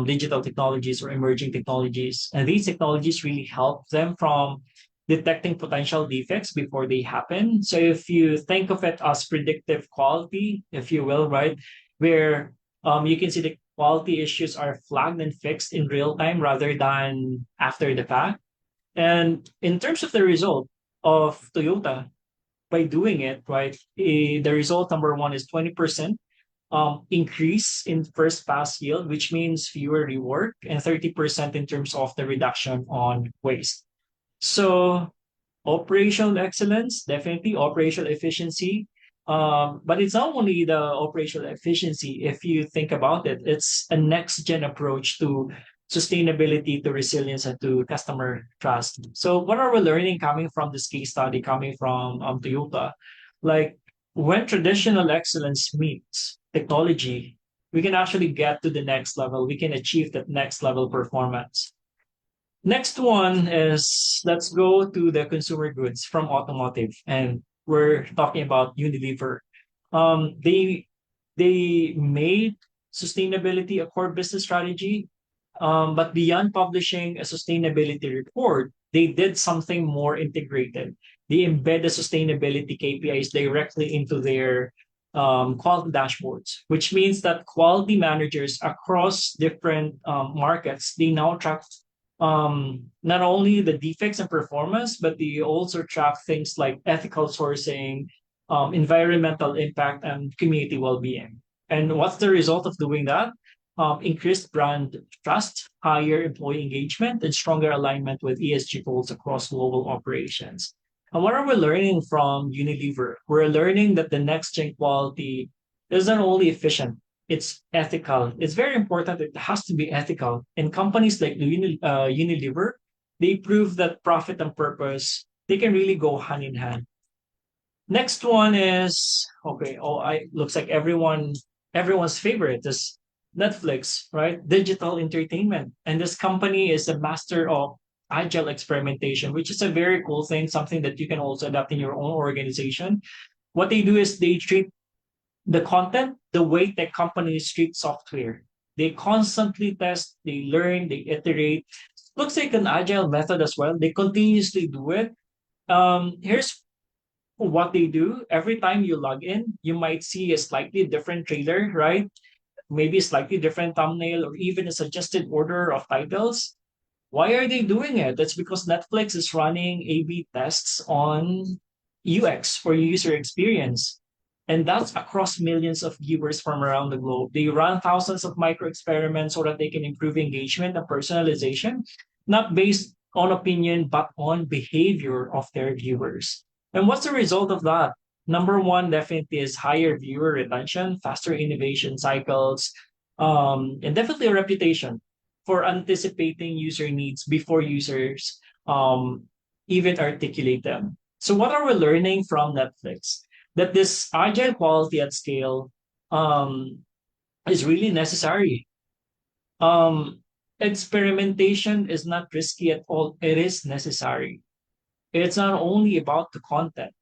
digital technologies or emerging technologies. And these technologies really help them from detecting potential defects before they happen. So if you think of it as predictive quality, if you will, right, where you can see the quality issues are flagged and fixed in real time rather than after the fact. And in terms of the result of Toyota, by doing it, right, the result number one is 20% increase in first pass yield, which means fewer rework, and 30% in terms of the reduction on waste. So operational excellence, definitely operational efficiency. But it's not only the operational efficiency. If you think about it, it's a next gen approach to sustainability, to resilience, and to customer trust. So what are we learning coming from this case study, coming from Toyota? Like, when traditional excellence meets technology, we can actually get to the next level. We can achieve that next level performance. Next one is, let's go to the consumer goods from automotive, and we're talking about Unilever. They made sustainability a core business strategy, but beyond publishing a sustainability report, they did something more integrated. They embed the sustainability KPIs directly into their quality dashboards, which means that quality managers across different markets, they now track not only the defects and performance, but they also track things like ethical sourcing, environmental impact, and community well-being. And what's the result of doing that? Increased brand trust, higher employee engagement, and stronger alignment with ESG goals across global operations. And what are we learning from Unilever? We're learning that the next gen quality isn't only efficient, it's ethical. It's very important. It has to be ethical. And companies like Unilever, they prove that profit and purpose, they can really go hand in hand. Next one is okay. Oh, I looks like everyone's favorite is Netflix, right? Digital entertainment, and this company is a master of agile experimentation, which is a very cool thing. Something that you can also adapt in your own organization. What they do is they treat the content the way tech companies treat software. They constantly test, they learn, they iterate. Looks like an agile method as well. They continuously do it. Here's what they do. Every time you log in, you might see a slightly different trailer, right? Maybe a slightly different thumbnail or even a suggested order of titles. Why are they doing it? That's because Netflix is running A/B tests on UX or user experience. And that's across millions of viewers from around the globe. They run thousands of micro experiments so that they can improve engagement and personalization, not based on opinion, but on behavior of their viewers. And what's the result of that? Number one, definitely is higher viewer retention, faster innovation cycles, and definitely a reputation for anticipating user needs before users even articulate them. So, what are we learning from Netflix? That this agile quality at scale um, is really necessary. Experimentation is not risky at all, it is necessary. It's not only about the content,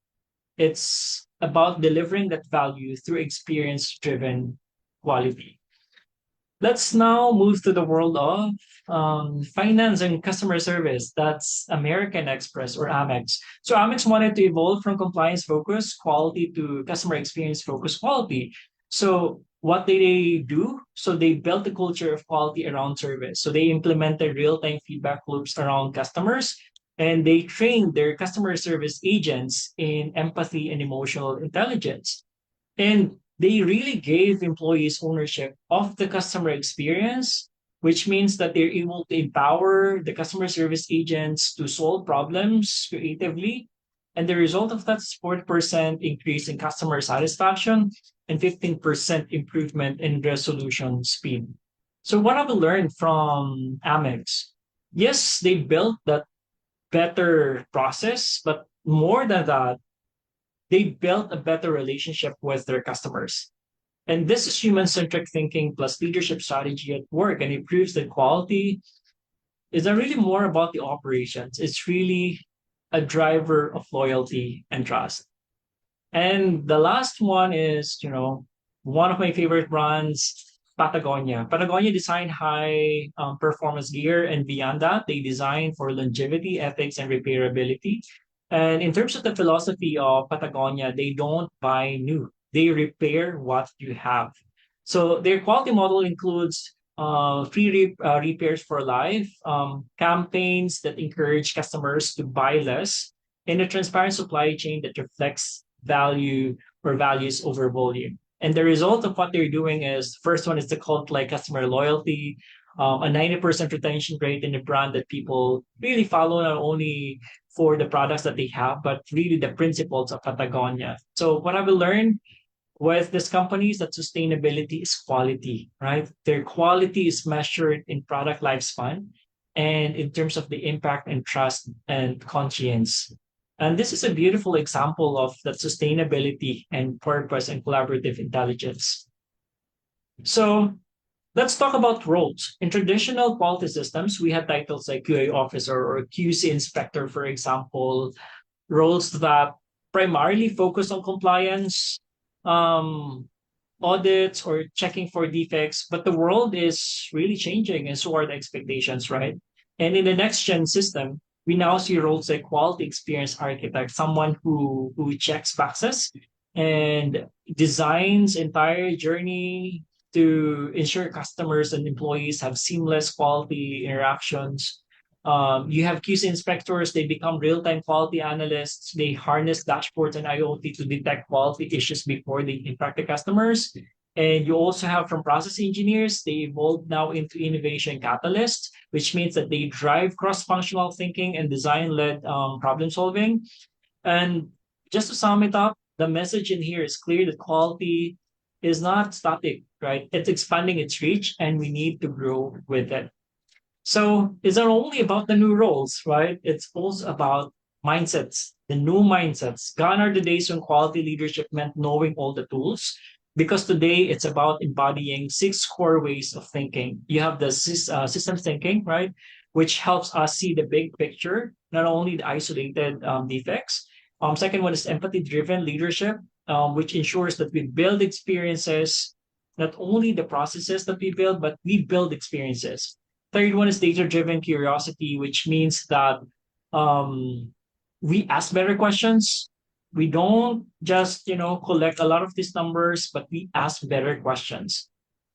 it's about delivering that value through experience driven quality. Let's now move to the world of finance and customer service. That's American Express or Amex. So Amex wanted to evolve from compliance focused quality to customer experience focused quality. So what did they do? So they built a culture of quality around service. So they implemented real-time feedback loops around customers and they trained their customer service agents in empathy and emotional intelligence. And they really gave employees ownership of the customer experience, which means that they're able to empower the customer service agents to solve problems creatively. And the result of that is 40% increase in customer satisfaction and 15% improvement in resolution speed. So what have we learned from Amex? Yes, they built that better process, but more than that, they built a better relationship with their customers. And this is human centric thinking plus leadership strategy at work. And it proves that quality is not really more about the operations, it's really a driver of loyalty and trust. And the last one is, one of my favorite brands, Patagonia. Patagonia designed high performance gear, and beyond that, they design for longevity, ethics, and repairability. And in terms of the philosophy of Patagonia, they don't buy new, they repair what you have. So their quality model includes repairs for life, campaigns that encourage customers to buy less, and a transparent supply chain that reflects value or values over volume. And the result of what they're doing is first one is the cult like customer loyalty, a 90% retention rate in the brand that people really follow not only for the products that they have, but really the principles of Patagonia. So what I've learned with these companies that sustainability is quality, right? Their quality is measured in product lifespan and in terms of the impact and trust and conscience. And this is a beautiful example of that sustainability and purpose and collaborative intelligence. So let's talk about roles. In traditional quality systems, we have titles like QA officer or QC inspector, for example, roles that primarily focus on compliance, um, audits, or checking for defects. But the world is really changing, and so are the expectations, right? And in the next gen system, we now see roles like quality experience architect, someone who checks boxes and designs entire journey to ensure customers and employees have seamless quality interactions. You have QC inspectors, they become real time quality analysts. They harness dashboards and IoT to detect quality issues before they impact the customers. And you also have from process engineers, they evolve now into innovation catalysts, which means that they drive cross functional thinking and design led problem solving. And just to sum it up, the message in here is clear that quality is not static, right? It's expanding its reach and we need to grow with it. So it's not only about the new roles, right? It's also about mindsets, the new mindsets. Gone are the days when quality leadership meant knowing all the tools, because today it's about embodying six core ways of thinking. You have the systems thinking, right? Which helps us see the big picture, not only the isolated defects. Second one is empathy driven leadership, which ensures that we build experiences, not only the processes that we build, but we build experiences. Third one is data-driven curiosity, which means that um, we ask better questions. We don't just, collect a lot of these numbers, but we ask better questions.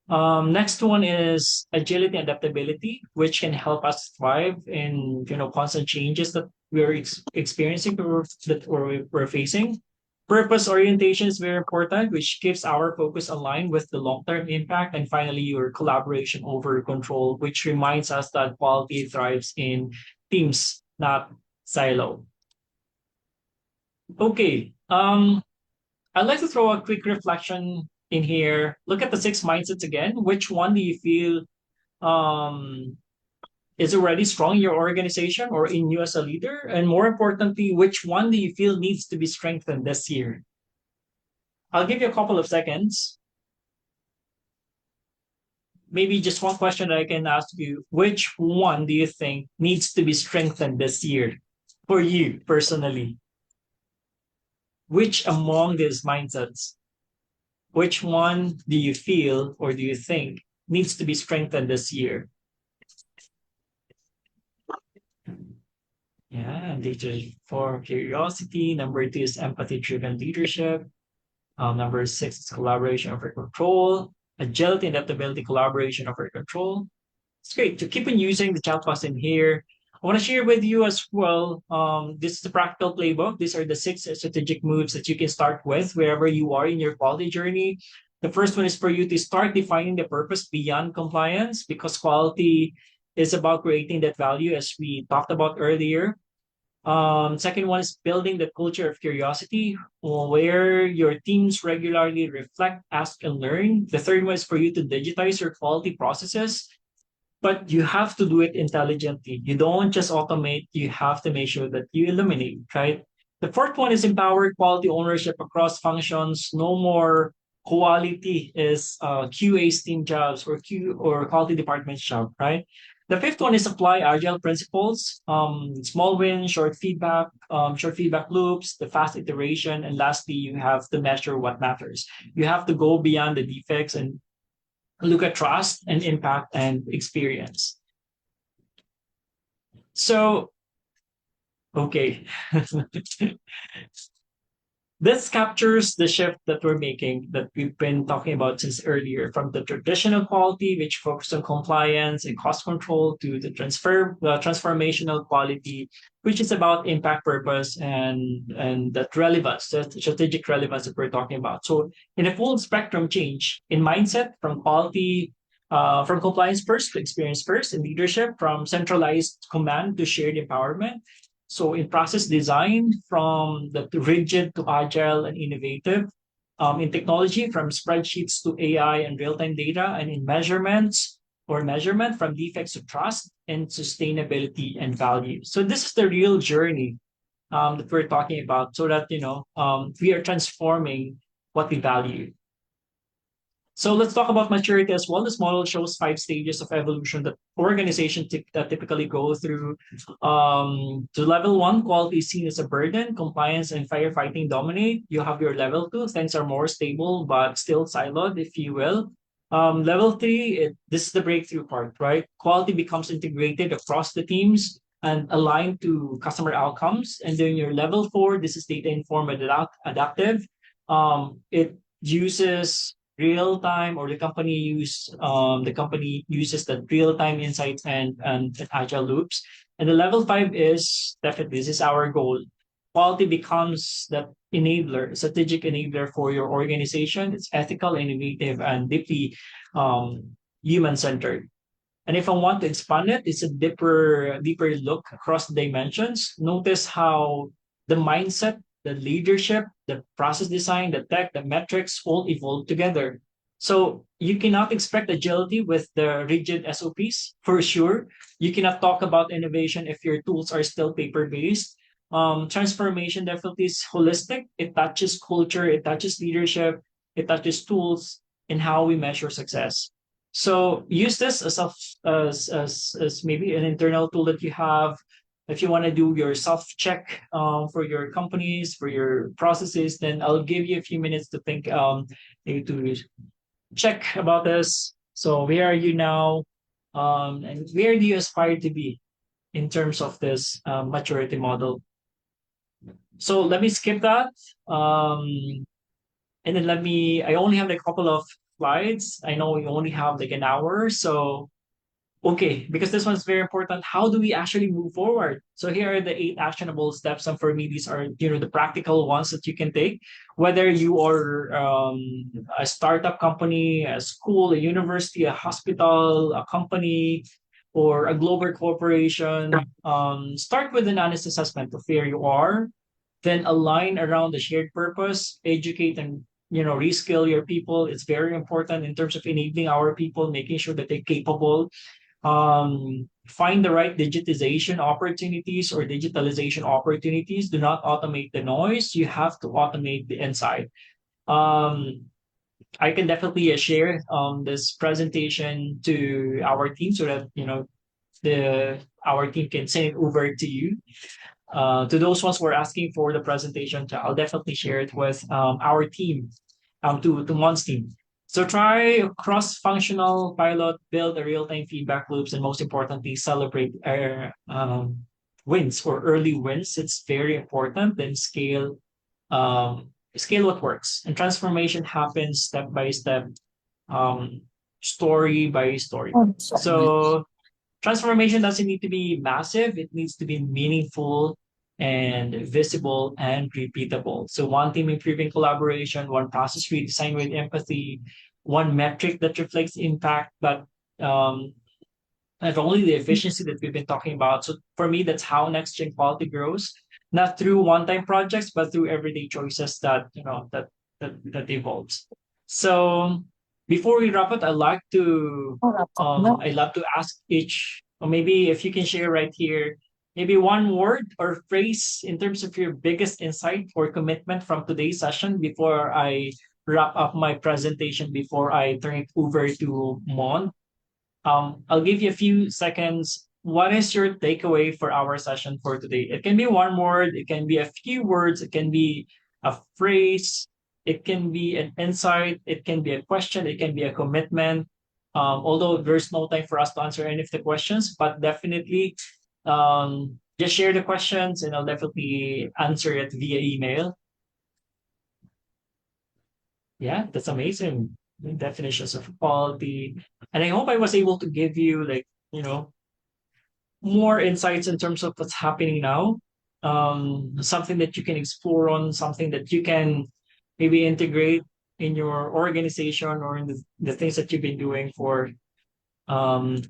Next one is agility and adaptability, which can help us thrive in, constant changes that we're experiencing or that we're facing. Purpose orientation is very important, which keeps our focus aligned with the long-term impact. And finally, your collaboration over control, which reminds us that quality thrives in teams, not silo. Okay. I'd like to throw a quick reflection in here. Look at the six mindsets again. Which one do you feel um, is already strong in your organization or in you as a leader? And more importantly, which one do you feel needs to be strengthened this year? I'll give you a couple of seconds. Maybe just one question that I can ask you. Which one do you think needs to be strengthened this year for you personally? Which among these mindsets, which one do you feel or do you think needs to be strengthened this year? Yeah, data for curiosity. Number two is empathy driven leadership. Number six is collaboration over control. Agility and adaptability, collaboration over control. It's great to keep on using the chat box in here. I want to share with you as well. This is the practical playbook. These are the six strategic moves that you can start with wherever you are in your quality journey. The first one is for you to start defining the purpose beyond compliance, because quality is about creating that value, as we talked about earlier. Second one is building the culture of curiosity, where your teams regularly reflect, ask, and learn. The third one is for you to digitize your quality processes, but you have to do it intelligently. You don't just automate, you have to make sure that you eliminate, right? The fourth one is empower quality ownership across functions. No more quality is QA's team jobs or Q or quality department's job, right? The fifth one is apply agile principles, small wins, short feedback loops, the fast iteration, and lastly, you have to measure what matters. You have to go beyond the defects and look at trust and impact and experience. So, okay. This captures the shift that we're making, that we've been talking about since earlier, from the traditional quality, which focused on compliance and cost control, to the transformational quality, which is about impact, purpose, and that relevance, that strategic relevance that we're talking about. So, in a full spectrum change in mindset, from quality, from compliance first to experience first, in leadership, from centralized command to shared empowerment. So in process design, from the rigid to agile and innovative. In technology, from spreadsheets to AI and real-time data, and in measurement, from defects to trust and sustainability and value. So this is the real journey that we're talking about, so that we are transforming what we value. So let's talk about maturity as well. This model shows five stages of evolution that organizations typically go through. To level one, quality is seen as a burden, compliance and firefighting dominate. You have your level two, things are more stable but still siloed, if you will. Level three, this is the breakthrough part, right? Quality becomes integrated across the teams and aligned to customer outcomes. And then your level four, this is data informed and adaptive. It uses real time, or the company uses the real time insights and agile loops. And the level five is definitely, this is our goal. Quality becomes that enabler, strategic enabler for your organization. It's ethical, innovative, and deeply human centered. And if I want to expand it, it's a deeper look across the dimensions. Notice how the mindset, the leadership, the process design, the tech, the metrics all evolve together. So you cannot expect agility with the rigid SOPs for sure. You cannot talk about innovation if your tools are still paper based. Transformation definitely is holistic. It touches culture, it touches leadership, it touches tools, and how we measure success. So use this as maybe an internal tool that you have. If you want to do your self check for your companies, for your processes, then I'll give you a few minutes to think, maybe to check about this. So where are you now? And where do you aspire to be in terms of this maturity model? So let me skip that. And then I only have like a couple of slides. I know we only have like an hour. So okay, because this one's very important. How do we actually move forward? So here are the 8 actionable steps, and for me, these are the practical ones that you can take. Whether you are a startup company, a school, a university, a hospital, a company, or a global corporation, start with an honest assessment of where you are, then align around the shared purpose, educate and reskill your people. It's very important in terms of enabling our people, making sure that they're capable. Find the right digitization opportunities or digitalization opportunities. Do not automate the noise. You have to automate the inside. Um, I can definitely share this presentation to our team so that the our team can send it over to you. To those ones who are asking for the presentation, I'll definitely share it with our team, to Mon's team. So try cross-functional pilot, build a real-time feedback loops, and most importantly, celebrate wins or early wins. It's very important. Then scale what works, and transformation happens step by step, um, story by story. So transformation doesn't need to be massive. It needs to be meaningful and visible and repeatable. So one team improving collaboration, one process redesign with empathy, one metric that reflects impact, but um, not only the efficiency that we've been talking about. So for me, that's how next gen quality grows, not through one-time projects, but through everyday choices that evolves. So before we wrap it, I'd love to ask each, or maybe if you can share right here, maybe one word or phrase in terms of your biggest insight or commitment from today's session before I wrap up my presentation, before I turn it over to Mon. I'll give you a few seconds. What is your takeaway for our session for today? It can be one word, it can be a few words, it can be a phrase, it can be an insight, it can be a question, it can be a commitment. Although there's no time for us to answer any of the questions, but definitely just share the questions and I'll definitely answer it via email. Yeah, that's amazing. Definitions of quality. And I hope I was able to give you like, more insights in terms of what's happening now. Something that you can explore on, something that you can maybe integrate in your organization or in the things that you've been doing for um,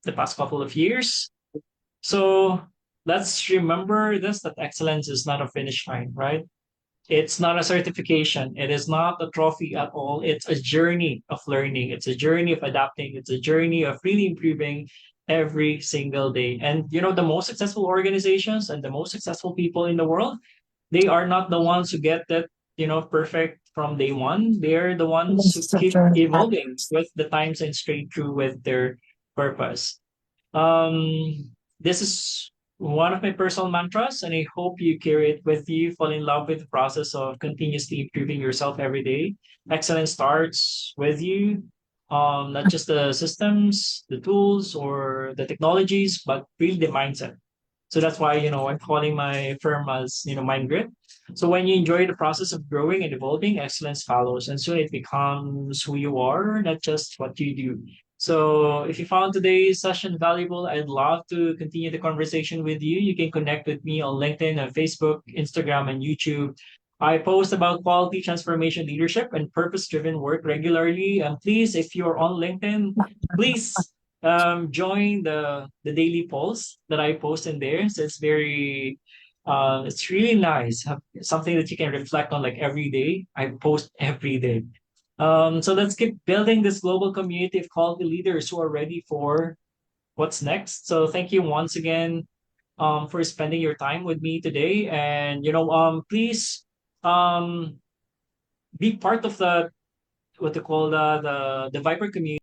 the past couple of years. So let's remember this, that excellence is not a finish line, right? It's not a certification. It is not a trophy at all. It's a journey of learning. It's a journey of adapting. It's a journey of really improving every single day. And the most successful organizations and the most successful people in the world, they are not the ones who get that, perfect from day one. They're the ones who keep evolving with the times and straight through with their purpose. This is one of my personal mantras, and I hope you carry it with you. Fall in love with the process of continuously improving yourself every day. Excellence starts with you, not just the systems, the tools, or the technologies, but really the mindset. So that's why I'm calling my firm as Mind Grit. So when you enjoy the process of growing and evolving, excellence follows, and soon it becomes who you are, not just what you do. So if you found today's session valuable, I'd love to continue the conversation with you. You can connect with me on LinkedIn, on Facebook, Instagram, and YouTube. I post about quality transformation leadership and purpose-driven work regularly. And please, if you're on LinkedIn, please join the daily polls that I post in there. So it's very It's really nice. Something that you can reflect on like every day. I post every day. So let's keep building this global community of quality leaders who are ready for what's next. So thank you once again for spending your time with me today. And please um, be part of the what they call the Viper community.